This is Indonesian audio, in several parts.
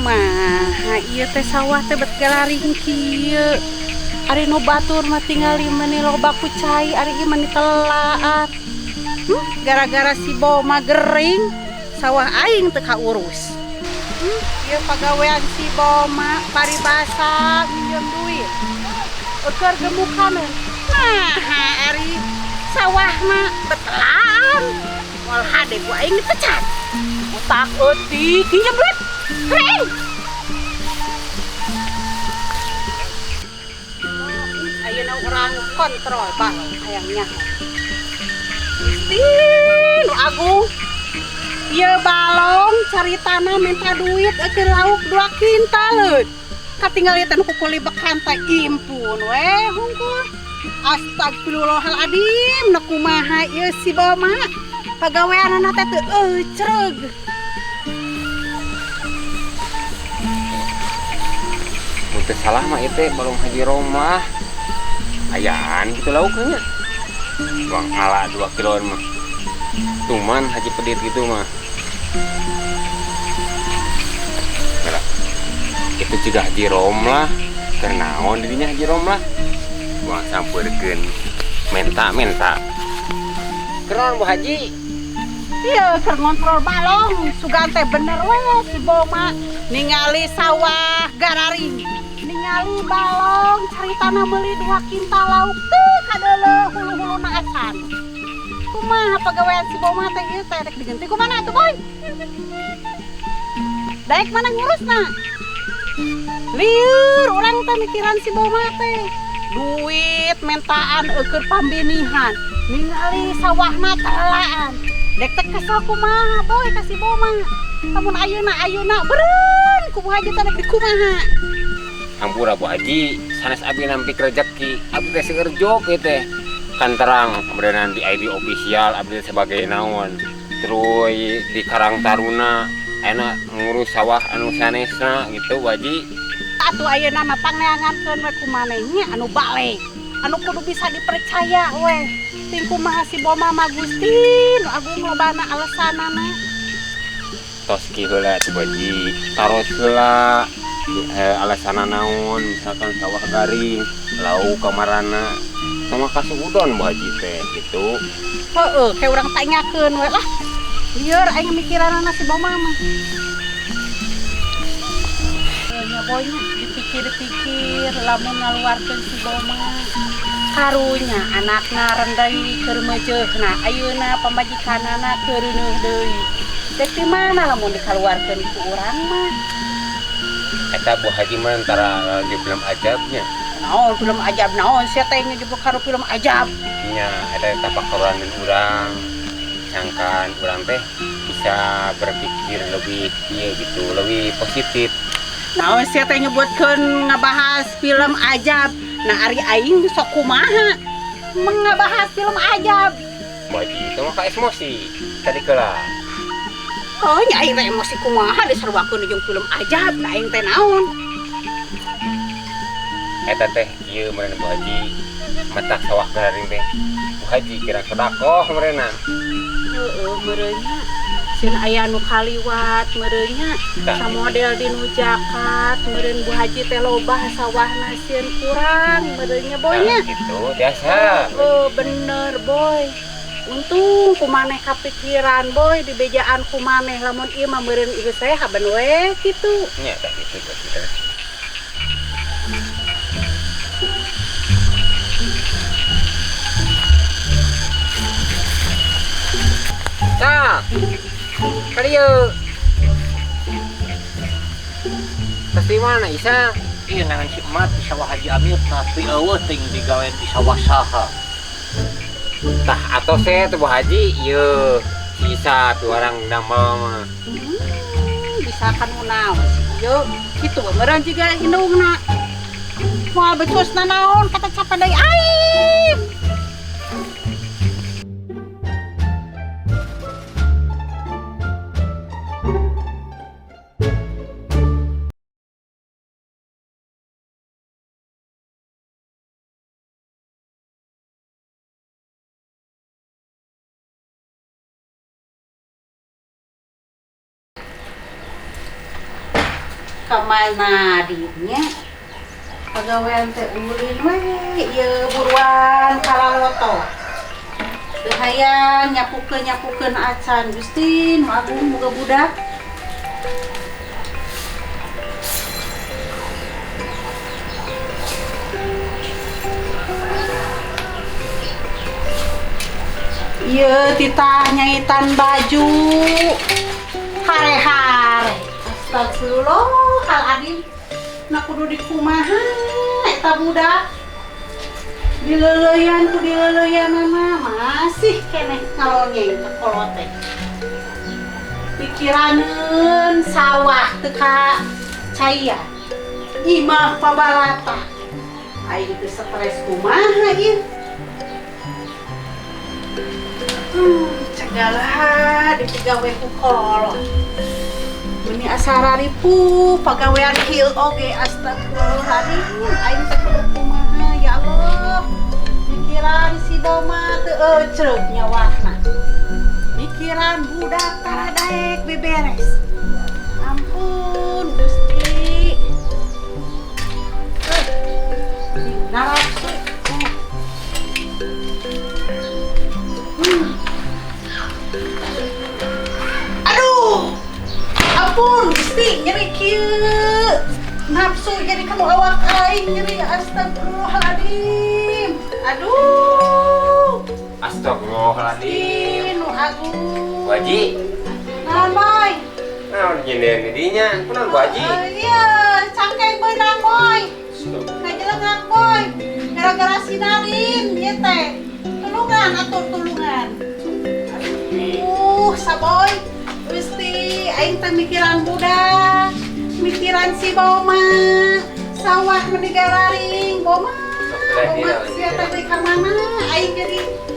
Kumaha ieu teh sawah teh bet galaring kieu. Ari nu batur mah tingali meuni loba kucai, ari ieu meuni telaan. Gara-gara si Boma gering, sawah aing teu kaurus. Ieu pagawean si Boma paribasa minjem duit. Keur gemukan. Nah, ari sawahna betelaan. Moal hade ku aing dipecat. Utak eutik pinjem duit. Hei! Ayeuna urang kontrol balong hayangnya. Nu agung. Ieu balong caritana minta duit keur lauk 2 kintal euy. Katinggal ieu teh nu kukuli bekan teh impun we hungkul. Astagfirullahaladzim, na kumaha ieu si Boma. Pagaweanana teh teu eucreug. Teu salah mah itu balong Haji Romlah ayaan gitu lauknya bang ala 2 kiloan mah cuman Haji Pedit gitu mah nah, itu juga Haji Romlah kenaon dirinya Haji Romlah bang sampurkeun menta kenaon Bu Haji Iya, keur ngontrol balong sugan teh bener we si Boma ningali sawah gararing ningali balong caritana meuli 2 kintal lauk teh kadeuleuh hulu-huluna acan. Kumaha pagawean si Boma teh ieu teh rek diganti kumana atuh boy? Daek mana ngurusna? Lieur urang teh mikiran si Boma teh. Duit mentaan keur pambinihan, ningali sawahna telaan. Dek teh kesel kumaha boy ka si Boma. Lamun ayeuna beureun ku Bu Haji teh rek dikumaha. Hampura Bu Haji sanes abi nampik rezeki abi teh seueur job ieu teh kan terang kemudian di ID official abi sebagai naon terus di Karang Taruna enak ngurus sawah anu sanesna gitu Bu Haji atuh ayeuna mah pangneangankeun we kumanehnya anu balik anu kudu bisa dipercaya we ting kumaha si Boma mah Gusti nu agung lobana alesanana tos kieu heula tuh Bu Haji taros heula alasana naon misalkan sawah garing lauk kamarana sama kasudon Bu Haji teh gitu heueuh kayak urang tanyakeun we lah lieur aing mikiranna si Boma mah nya boynya dipikir-pikir lamun ngaluarkeun si Boma karunya anakna rendai keur meujeuhna ayeuna pamajikanana keur reuneuh deui dek di mana lamun dikaluarkeun ku urang mah eta Bu Haji mah antara di film ajabnya naon film ajab naon sia teh nyebut karo film ajab nya eta tapakaruan urang sangkan urang teh bisa berpikir lebih ieu gitu lebih positif naon sia teh nyebutkeun ngabahas film ajab nah ari aing sok kumaha ngabahas film ajab Bu Haji itu mah ka emosi tadi keula oh nya aing teh emosi kumaha diserwakeun jeung film ajab nah aing teh naon eta teh ieu meureun Bu Haji matak sawah garing teh Bu Haji kira sedekah meureunna heueuh meureunnya sieun aya nu kaliwat meureunnya samodel di nu Jakat meureun Bu Haji teh lobah sawahna sieun kurang meureunnya boy nya gitu biasa bener boy untung kumaneh kapikiran boy di bejaan kumaneh lamun ieu mah meureun ieu saya haben we kitu nya tah kitu teh Tah, kalieu. Pasti mana Isa? Iya nangan si emat di sawah Haji Amir tapi eueuh ting digawean di sawah saha. Tah atau saya tuh Bu Haji, ieu Isa tuh orang nambal mah. Bisa kan naon sih ieu kitu meureun jiga indungna. Moal becusna naon kata capek deui aing. kemana dinya pegawaian teh ulin we ieu buruan kalaloto teu hayang nyapukeun acan Gusti nu agung boga budak. Iya, titah nyaitan baju hare-hare. Astagfirullahaladzim. Nak kudu dikumaha eta budak. Dileuleyan ku dileuleyanana masih keneh ngalonyeng ka kolote. Pikiraneun sawah teu ka caya. Imah pabalata. Aing teu stres kumaha ieu. Cegalaha dipegawe ku kolot. Meni asara ripuh pagawean kieu oge astagfirullahaladzim. Aing teh kudu kumaha ya Allah. Pikiran si Boma teu ecreug nyawahna. Pikiran budak tara daek beberes. Ampun Gusti. Narapsu. Ampun Gusti, nyeri kieu. Nafsu jadi kamu awak aing nyeri astagfirullahaladzim. Aduh. Astagfirullahaladzim. Nu agung. Bu Haji. Naon boy? Naon nyindeun didinya? Kunaon Bu Haji? Iya, cangkeng beunang boy. Ngajelengak boy. Gara-gara sinarin ieu teh. Tulungan atuh tulungan. Saboy. Gusti, aing teh mikiran budak, mikiran si Boma, sawah menigararing, Boma sia teh beuy ka mana, aing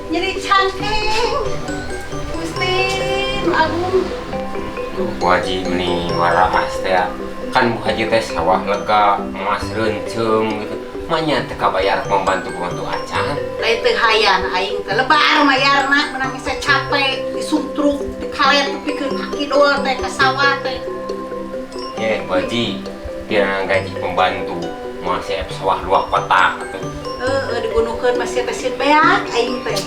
jadi cangkeng. Gusti, nu agung. Tuh Bu Haji meni waraas teh kan Bu Haji teh sawah lega, emas reunceng gitu. Manya teh kabayar membantu acan. Lain teu hayang aing teh lebar mayarna menang bisa capek disutruk dikalet pikeun kaki doang teh ka sawah teh. Ya Bu Haji, biar gaji pembantu mau siap sawah 2 kotak atuh. Digunukeun masih teh sin beak aing teh.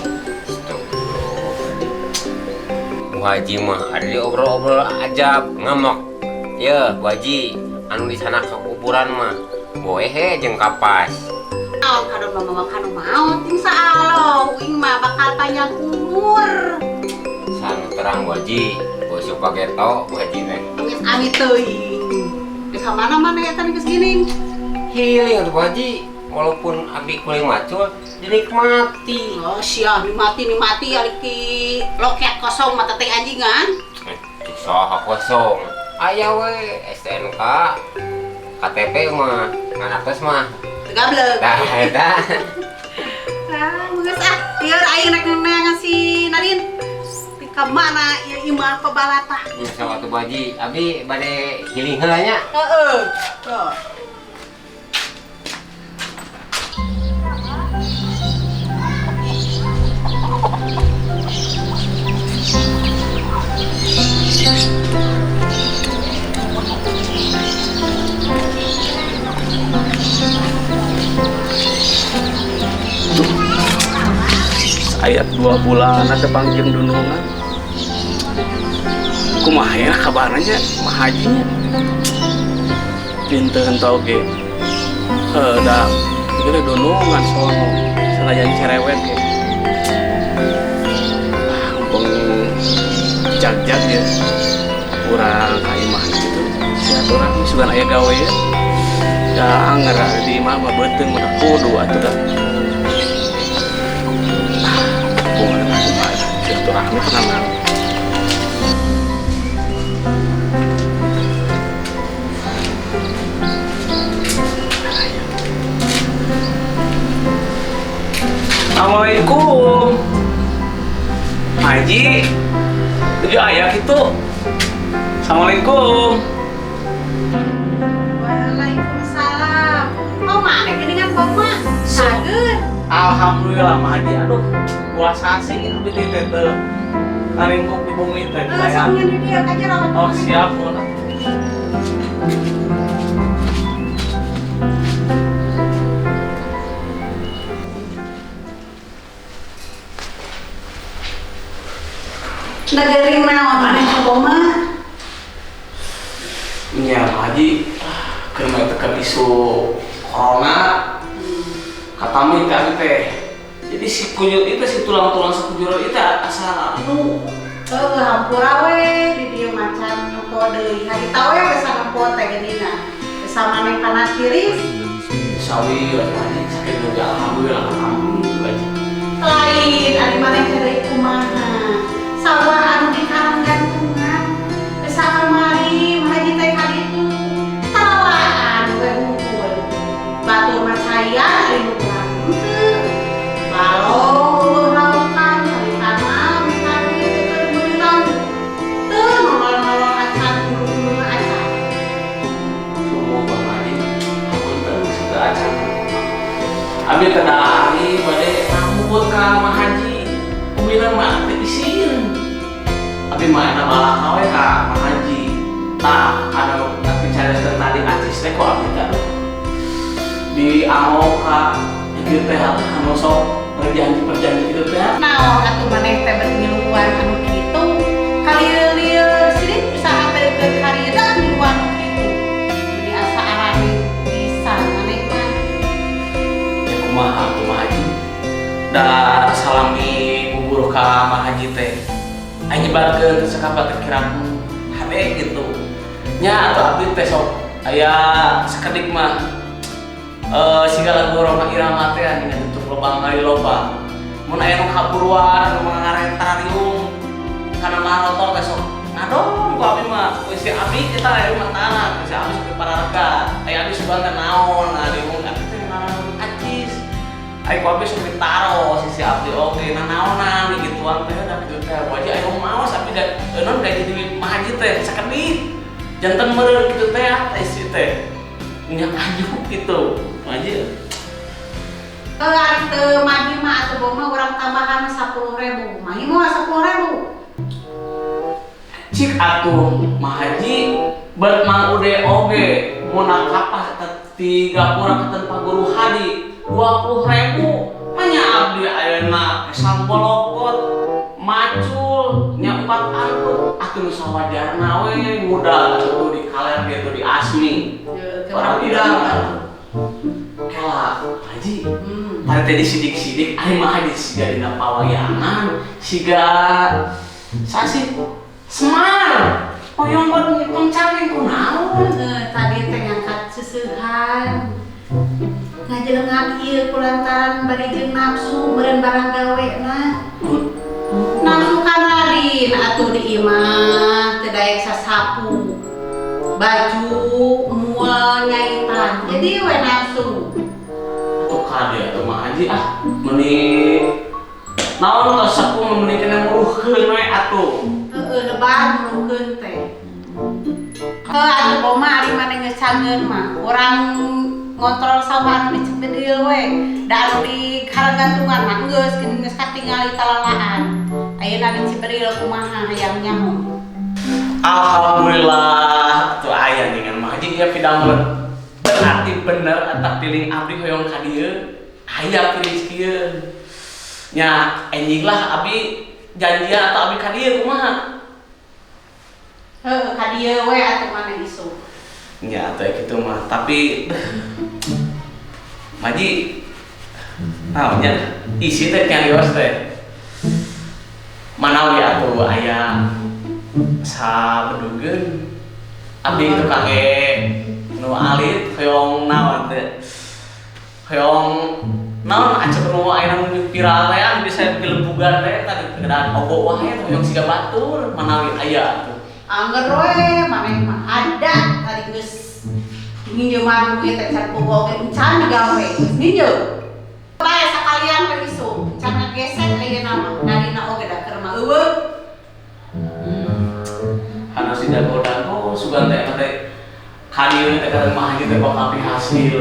Bu Haji mah ada diobrol-obrol aja ngamok. Ya Bu Haji, anu di sana ke kuburan mah boehe jeung kapas. Aon kadon mama kanu maot insyaallah uing mah bakal panjang umur. Sanu terang Bu Haji, bosok pageto Bu Haji teh. Amit teuing. Di mana-mana ya tadi geus gini. Healing atuh Bu Haji, walaupun abi kuling macul dinikmati. Oh sia dimati alik di loket kosong mata teh anjingan. Cuk saha kosong. Aya we STNK, KTP mah, nganatos mah. Tegableug. Dah eta. Geus ieu aing rek neangan si Nadin. Di ka mana ieu imah pabalata? Nya sawatu Bu Haji, abi bade healing heula nya. Heeh. Ayat 2 bulan ada pangjeng dunungan kumaha ya kabarnya mah hajinya pinteun tau ge da gede dunungan sono sanajan cerewet ge mumpung jag-jag ya urang ka imah gitu silaturahmi sugan aya gawe ya da anger di imah mah beuteung mah kudu atuh da silaturahmi tenang. Assalamualaikum Haji itu ayah gitu. Assalamualaikum. Waalaikumsalam. Oh mana geningan Boma? Sageun. Alhamdulillah Mah Haji aduh puasa sih abdi teh teh naringkuk di bumi teh Langsung di dia ka jero. oh siap Negeri naon maneh coba mah? Nya Haji keur teka isu corona katami teh teh. Jadi si kuyul itu si tulang-tulang sekujur itu asal anu Hampura we di dieu macan nempo deui. Hari tau we geus nempo teh geunina. Geus maneh kana tiris. sawi Haji sakit juga alhamdulillah Haji. Lain ari maneh teh kumaha? Sawah anu di karang gantungan. Geus kamari Haji teh kaditu. Talaan we unggul. Batur mah saya ari nu kurang. Balong laukan hari tanam kami kebetulan tuh nolong acan acan. Semua Bang Haji, ampun terus ke acan. Abi tedari bade ngambut ka Mah Haji. Umina mah teh isin. Abi mah eta balak we ka Mah Haji. Tah anu tapi carita tadi acis teh kok abi teh di amoka ieu teh anu sok perjanji gitu teh. Naon atuh maneh teh bermiluan anu kitu. Kalieu-lieu sidik usaha teh keur karieuna miluan anu kitu. Jadi asa arane pisan maneh mah. Ya kumaha tuh Mah Haji. Da salami bubur ka Mah Haji teh. Aya nyebarkeun sakabat teh kirang hade gitu. Nya atuh abdi teh sok aya sakedik mah sigala gorong irama teh anu tutup lobang kali loba. Mun aya nu kaburuan anu mangaretarium kana marotor teh sok ngadong ku abi mah geus si abi kita aya mah tanah geus si abi sok pararaga. Aya abi sugan teh naon ari mun abi teh naon acis. Aya ku abi sok ditaro si abi oge nanaonan gituan teh da kitu teh waji aya maos abi da non da jadi Mah Haji teh sakedik. Janten meureun kitu teh isi teh. Nya ayu gitu. Aja. Ari teu magi mah atuh bawa mah urang tambahan 10.000. Magi mah 10.000. Cik atuh Mah Haji bet mang ude oge mun kapas ti gapura keten Pak Guru Hadi 20.000 hanya abdi ayeuna kesang bolokot macul nya 4 angkut atuh nu sawajarna we muda atuh di kaler gitu di asmi orang bilang kela Haji pada tadi sidik-sidik ari Mah Haji siga dina pawayangan siga sasi Semar hoyong buat ngitung cangeng kunaon Tadi teh ngangkat seusehan. Ngajelengak ieu kulantaran bari jeung nafsu meureun barang gawena. Nafsu kan radin atuh di imah teu daek sasapu. Baju mual nyaitan. Jadi we nafsu. tuh kade atuh Mah Haji meni naon teh sapu meni kena muruhkeun we atuh Lebar menukeun teh. Atuh koma ari maneh geus cangeun mah. Urang ngontrol sawah anu di Cipedeul we. Da anu di Karanggantungan mah geus katingali talalaan. Ayeuna di Cipedeul kumaha hayang nyaho. alhamdulillah tuh aya dengan Mah Haji ieu pidamel berarti bener eta piling abdi hoyong ka dieu aya pilih kieu nya enjing lah abi janjian atau abi ka dieu kumaha Ka dieu we atuh maneh isu. nya atuh kitu mah tapi Mah Haji naonnya isi teh nyarios teh manawi atuh aya sabedugeun abdi itu kage nu alit hoyong naon teh hoyong naon acep nu aya nu viral teh bisa dilebugan teh tadi keadaan ogo wae teh hoyong siga batur manawi aya atuh Angger we maneh mah ada tadi geus nginjeu mah duit teh can pogo ge encan digawe nginjeu. Bae sakalian we isu can ngagesek ayeuna mah nadina oge da keur mah eueuh. Hana si dago-dago sugan teh teh kadieu teh ka Mah Haji teh bakal hasil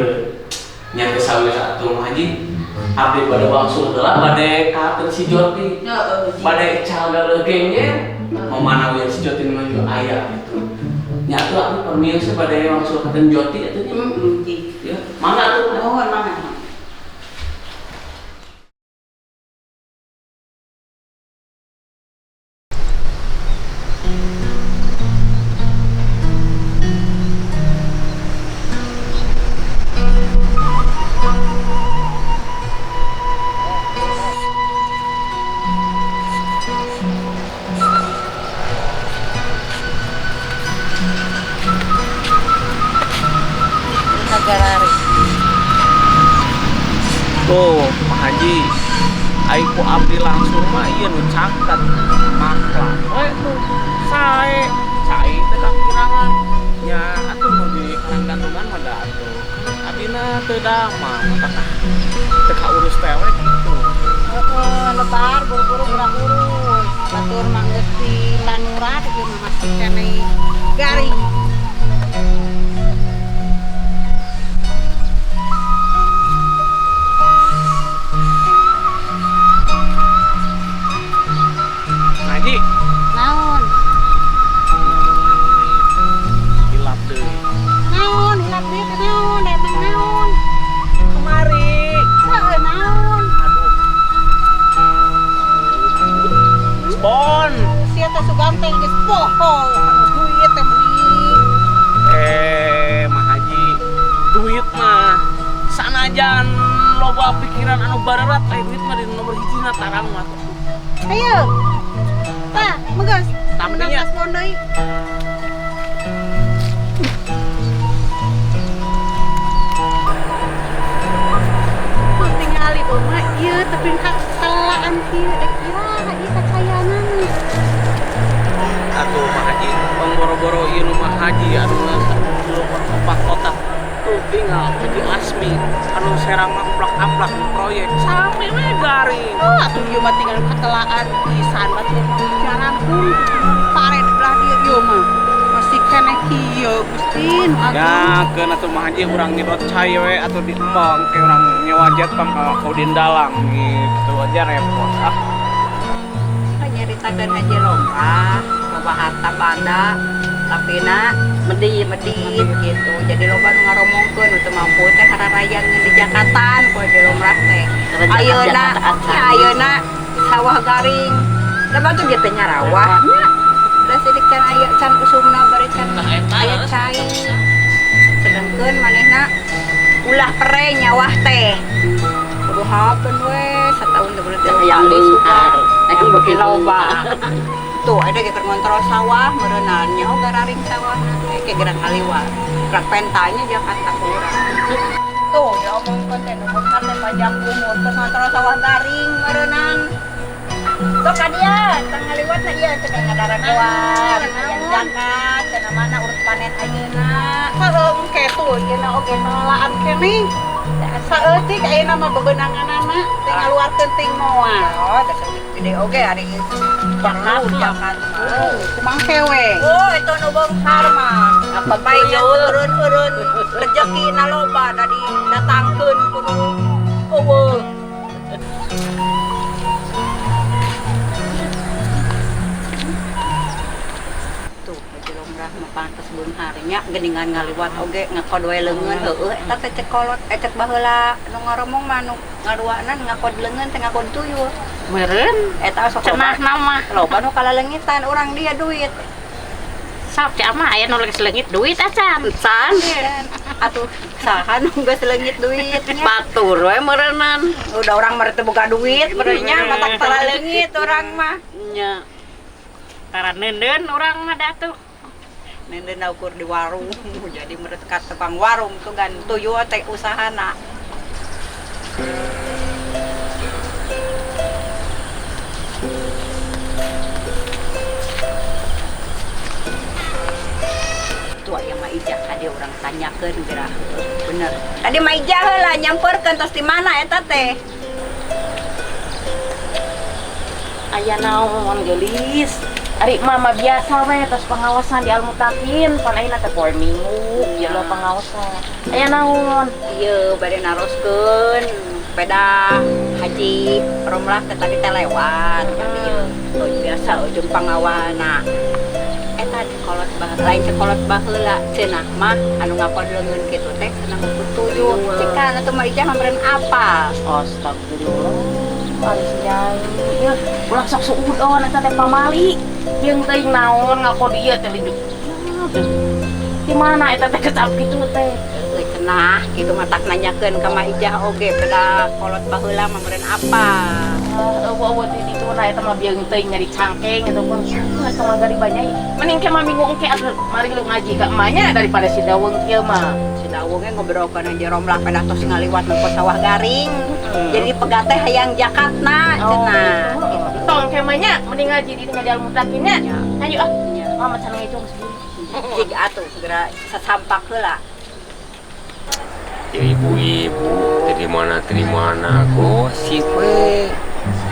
nya teh sawi satu Mah Haji abdi bade wangsul heula bade ka si Joti bade calga leugeng ge memanawi si Joti mah juga aya gitu nya atuh abdi permios bade wangsul ka Joti atuh nya ya mangga atuh Nuhun maneh. Haji Aiku abdi langsung mah iya nu caket makla we tuh sae cai teh kakirangan nya atuh nu di karanggantungan mah da atuh abdina teu dama teu kaurus teh we kitu. Lebar buru-buru gerak urus batur manggeus di lanurat ieu mah masih keneh garing. Haji Naon? hilap deui Naon hilap deui teh naon? Emang naon? kemari Heuh naon? aduh Bon Sia teh suganteng geus poho anu duit teh meni. Mah Haji duit mah sanajan loba pikiran anu barerat duit mah di nomor hijina tarang mah Ayo. Tah, megas. Tamdinya. 16 pon deui. Mah tingali mah ieu tapi kalaan kieu ya ieu kacayanan. Atuh Mah Haji bang boro-boro ieu nu Mah Haji anu lompat kota tuh tinggal Haji Asmi anu serang mah aplak-aplak proyek sampe we garing. Oh, atuh ieu mah tinggal katelaan pisan batur mah bicaran pun pare di belah dieu ieu mah. Masih keneh kieu Gustin agung. Ya keun atuh Mah Haji urang nyedot cai we atuh di empang ke urang nyewa jet pang ka Kodin Dalang gitu aja repot ah. Nyaritakeun Haji Lomba loba harta banda tapi na medit gitu jadi loba nu ngaromongkeun teu mampu teh hararayang di Jakatan ku Haji Lomba teh ayeuna sawah garing da batu dia teh nyarawah nya da sidik can aya can usumna bari can aya cai sedengkeun manehna ulah pere nyawah teh kudu hapeun we sataun teh berarti yang bentar Nek beuki loba. Tuh ada ge keur ngontrol sawah meureunan nya oga raring sawah ge gerak kaliwat. Gerak pentanya Jakarta kurang. Tuh diomongkeun teh nu kan teh pajak umur keur ngontrol sawah garing meureunnan. Sok ka dia, tang ngaliwat na ieu teh ngadaran kuat. Yang zakat cenah mana urus panen ayeuna. Heuh engke tuh ieu na oge nolaan keneh. Saeutik ayeuna mah bebeunanganna mah teh ngaluarkeun ting moal. Oh, da gede oge ari zakat. Kumang kewe. Oh, itu nu beunghar mah. Apa bae eureun-eureun rezeki na loba da didatangkeun kudu eueuh. Tuh, Haji Lomrah mah pantes beunghar nya geuningan ngaliwat oge ngakod we leungeun heueuh eta teh cek kolot cek baheula nu ngaromong mah nu ngaduana ngakod leungeun teh ngakod tuyul. Meureun Eta sok cenah nama. loba nu kalalengitan urang dia duit. Sok ca mah aya nu geus leungit duit acan. San atuh saha nu geus leungit duitnya. Batur we meureunan. Udah orang mah teu boga duit benernya matak tala leungit urang mah. Nya. Tara neundeun urang mah da tuh. Nenden ukur di warung jadi merekat tukang warung tuh gan tuyul teh usahana. Tuh aya mah ijah kade urang tanyakeun geura bener. Tadi mah ijah heula nyamperkeun tos di mana eta teh? Aya naon gelis ari mama biasa we tos pengawasan di Almutakin pan ayeuna teh poe Minggu ya lo pengawasan aya naon Ieu bade naroskeun sepeda Haji Romlah teh tadi teh lewat jadi tuh biasa ujung pangawana eta kolot baheula lain kolot baheula cenah mah anu ngapod leungeun kitu teh cenah kutuju cikan atuh mah ijah meureun apal astagfirullah Paris nyai ya ulah sok suudon eta teh pamali jeung teuing naon ngako dia teh lijuk di mana eta teh ketap kitu teh Nah, gitu matak nanyakeun ka Mak Ijah oge pada kolot baheula mah meureun apa. Awa itu na eta mah bieu teuing nyari cangkeng eta pun setengah gari banyak. Mending ke mami engke atuh mari lu ngaji ka emaknya daripada si Daweng kieu mah. Si Dawengnya ngobrolkeun aja romlah pada tos ngaliwat nu sawah garing. Jadi pegat teh hayang jakatna cenah. Tong ke emaknya mending ngaji di ngaji almutakinnya. Ayo ah. Mama cenah ngejong sendiri. Jig atuh segera sasampak heula. Ya ibu-ibu, dari mana gosip we.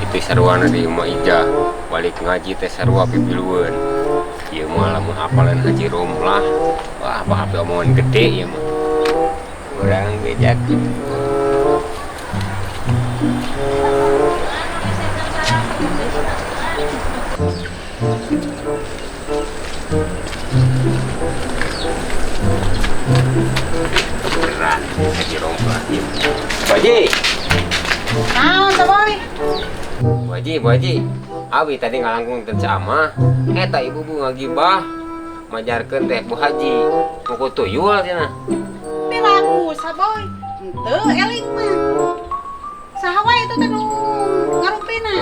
Itu sarwana di Mak Ijah, balik ngaji teh sarua pipilueun. Ieu mah lamun hafalan Haji Romlah, wah apa omongan gede ya mah. Urang bejak. Berat Haji Romlah ieu. Baji. Naon teh boy? Bu Haji, abi tadi ngalangkung teh sama. Eta ibu ngagibah majarkeun teh Bu Haji. Muku tuyul cenah. Pilaku saboy. Henteu eling mah. Saha wae itu teh nu ngarumpina?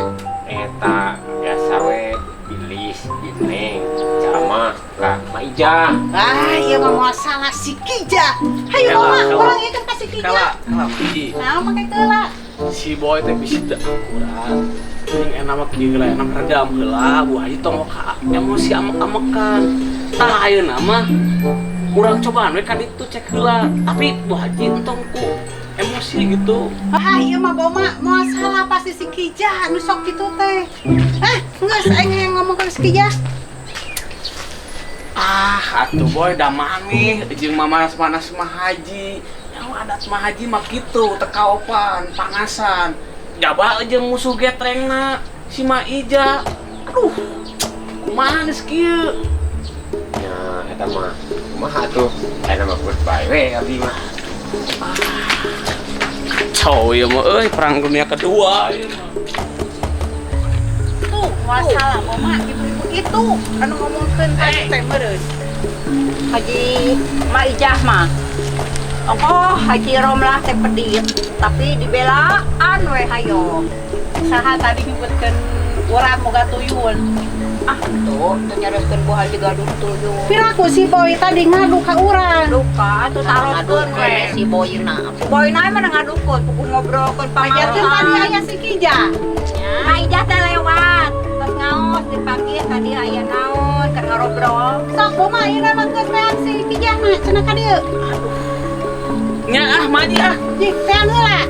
Eta biasa we bilis bineng sama Kak Mak Ijah. Ah, ieu mah moal salah si Kijah. Hayu mama, urang ieu ka si Kijah. Kala Iji. Naon make keula? Si boy teh bisi teu akurat. Jeung enak mah kieu lah enak redam heula Bu Haji tong ka emosi amek-amekan. Tah ayeuna mah urang cobaan we ka ditu cek heula, tapi Bu Haji entong ku emosi gitu. Ah, ieu mah boma moal salah pasti si Kijah nu sok kitu teh. Geus aing ngomong ka si Kijah. Atuh boy da mami jeung mamanas-manas mah haji. Yang adat mah haji mah kitu teu kaopan, panasan. Jaba aja musuh getrengna si Mak Ijah. Aduh. Kumaha geus kieu? Ya eta mah kumaha tuh? Eta mah goodbye we abi mah. Kacau ya mah euy perang dunia kedua ieu mah. Tuh, moal salah boma ibu-ibu itu anu ngomongkeun teh meureun. Haji Mak Ijah mah. Oh, Haji Romlah teh pedit, tapi dibelaan we hayo. Saha tadi nyebutkeun urang boga tuyul. Tuh nyareskeun Bu Haji gaduh tuyul. Piraku si boy tadi ngadu ka urang. Luka atuh taroskeun we si Boyna. Si Boyna mah ngadukeun kudu ngobrolkeun Pajarkeun tadi aya si Kijah. Mak Ijah teh lewat. Terus ngaos dipanggil tadi aya naon keur ngarobrol. Sok boma ieu mah geus meang si Kijah mah cenah ka dieu. Nya Maji Jik teang heula.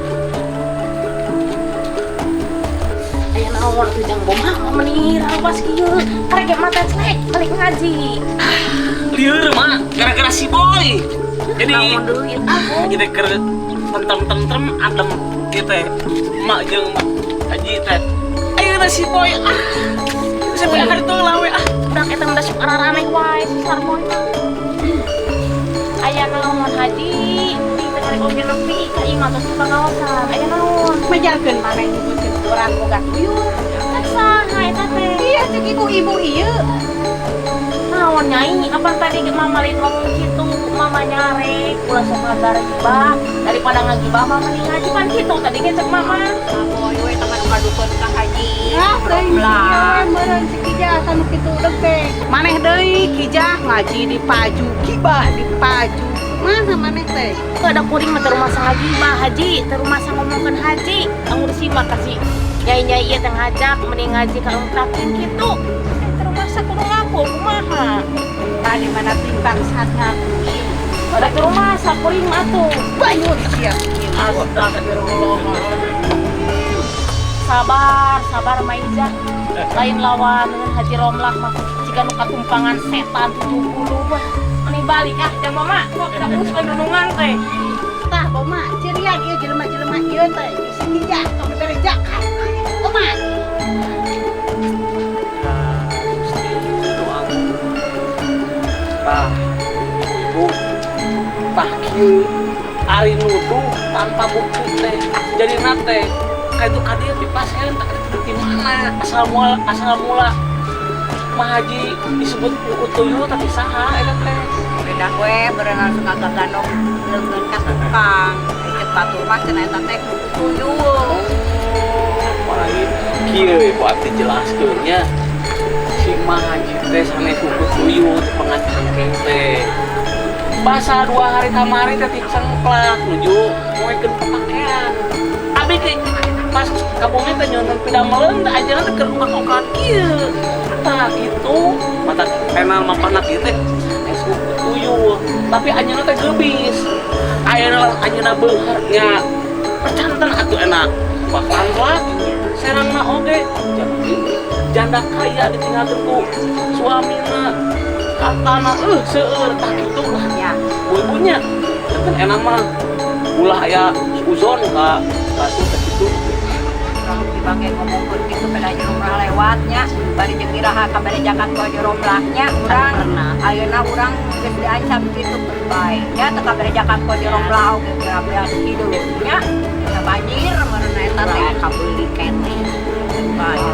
Aya naon tuh jang boma meni rawas kieu. Karek ge mata celek balik ngaji. lieur mah gara-gara si boy. Jadi Naon deui aku. jadi keur tentrem adem kieu teh. Mak jeung Haji teh. Ayeuna si boy sampai hari itu lawe Udah eta mah sok araraneh wae si Sarmoy. Aya naon Haji? Dari kopi nepi ka imah tos pangaosan. Aya naon? Majarkeun maneh nyebutkeun urang boga tuyul. Kan saha eta teh? Iya ceuk ibu-ibu ieu. Naon nyai? Apa tadi mama lain ngomong kitu? Mama nyare, ulah sok ngagibah daripada ngagibah mama mending ngaji pan kitu tadi ge cek mama. Boy we teh ngadukeun ka Haji. Ah, teuing Romlah. ieu meureun si Kijah anu kitu deuk teh. Maneh deui Kijah ngaji di paju, gibah di paju. Mana maneh teh? Ada kuring mah teu rumasa ngagibah Haji, teu rumasa ngomongkeun Haji. Anu disimak kasih nyai-nyai ieu teh ngajak mending ngaji ka ungkapkeun kitu. Teu rumasa kudu ngaku kumaha? Tadi mana timbang saat ngaku. Ada teu rumasa kuring mah atuh. Bayun sia. Sabar Maijah. Lain lawan dengan Haji Romlah mah jika nu katumpangan setan 70 mah. Ani balik jam mama kok kita urus nunungan teh. Tah boma cirian ieu jelema-jelema ieu teh si Kijah tong dibere zakat. Boma. Tah, ibu, tah kieu ari nuduh tanpa bukti teh. Jadi nate, kaitu kadieu di pasien tak di mana asal mula Mah Haji disebut buku tuyul tapi saha eta teh. beda gue berenang suka gagandong lengan ka tukang. Cek batur mah cenah eta teh kudu tuyul. Apalagi kieu buat dijelaskeunnya. Si Mah Haji teh sanes kudu tuyul pengajian teh. Basa 2 hari kamari teh cengklak nuju moekeun pakaian. Abi ke pas kabumi teh nyonton pidameleun teh ajeuna teh keur ungkak-ungkak kieu. Tah kitu mata penal mapana kieu teh es tuyul. Tapi ajeuna teh geubis. Ayeuna beunghar nya percanten atuh enak. Bahkan lah serangna oge janda kaya ditinggalkeun ku suamina. Katana seueur tah kitu lah nya. Ibunya kan enak mah ulah aya uzon ka batu teh kitu. Kalau dibagi ngomongkeun kitu pada jumlah lewatnya bari jeung iraha ka bade jakat ku jumlahnya urang ayeuna urang geus diancam kitu bae nya teu ka bade jakat ku jumlah oge beas hidupnya nya banjir meureun eta teh ka beuli keneh bae